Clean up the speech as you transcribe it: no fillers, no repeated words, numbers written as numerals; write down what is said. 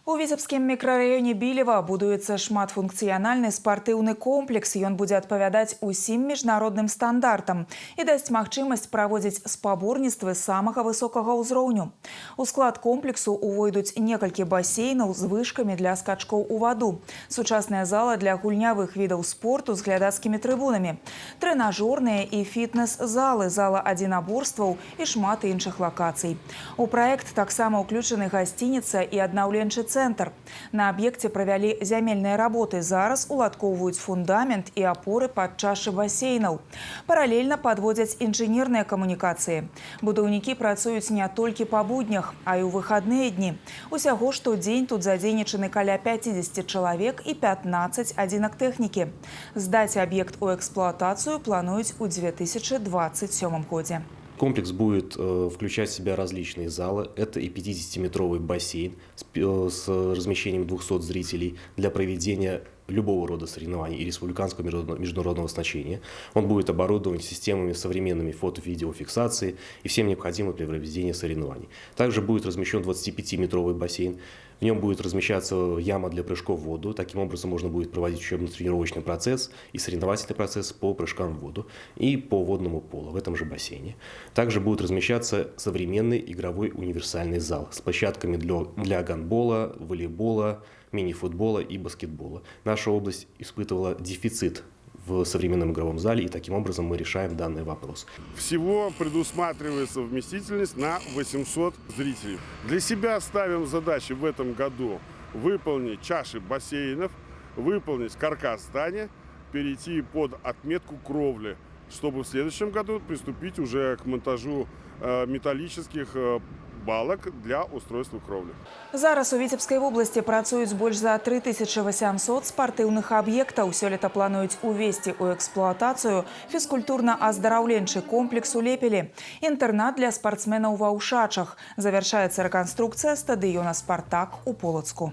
У Віцебскім мікрараёне Білева будуецца шматфункцыянальны спартыўны комплекс. Ён будзе адпавядаць усім міжнародным стандартам і дасць магчымасць праводзіць спаборніцтвы самага высокага ўзроўню. У склад комплексу увойдуць некалькі басейнаў з вышкамі для скачкоў у ваду, сучасная зала для гульнявых відаў спорту з глядацкімі трыбунамі, трэнажорныя і фітнес-залы, зала адзінаборстваў і шмат іншых лакацый. У праект таксама ўключаны гасцініца і аднаўленчы центр. На аб'екце правялі зямельныя работы. Зараз уладкоўваюць фундамент і апоры пад чашы басейнаў. Паралельна падводзяць інжынерныя камунікацыі. Будаўнікі працуюць не толькі па буднях, а і ў выхадныя дні. Усяго штодзень тут задзейнічаны каля 50 чалавек і 15 адзінак тэхнікі. Здаць аб'ект у эксплуатацыю плануюць у 2027 годзе. Комплекс будет включать в себя различные залы. Это и 50-метровый бассейн с размещением 200 зрителей для проведения любого рода соревнований и республиканского международного значения. Он будет оборудован системами современными фото-видеофиксации и всем необходимым для проведения соревнований. Также будет размещен 25-метровый бассейн. В нем будет размещаться яма для прыжков в воду. Таким образом можно будет проводить учебно-тренировочный процесс и соревновательный процесс по прыжкам в воду и по водному полу в этом же бассейне. Также будет размещаться современный игровой универсальный зал с площадками для гандбола, волейбола, мини-футбола и баскетбола. Наша область испытывала дефицит в современном игровом зале, и таким образом мы решаем данный вопрос. Всего предусматривается вместительность на 800 зрителей. Для себя ставим задачи в этом году выполнить чаши бассейнов, выполнить каркас здания, перейти под отметку кровли, чтобы в следующем году приступить уже к монтажу металлических балок для устройства кровли. Зараз у Віцебскай вобласці працуюць больш за 3800 спартыўных аб'ектаў. Сёлета плануюць увесці ў эксплуатацыю фізкультурна-аздараўленчы комплекс у Лепелі, інтэрнат для спартсменаў ва Ўшачах. Завяршаецца рэканструкцыя стадыёна «Спартак» у Полацку.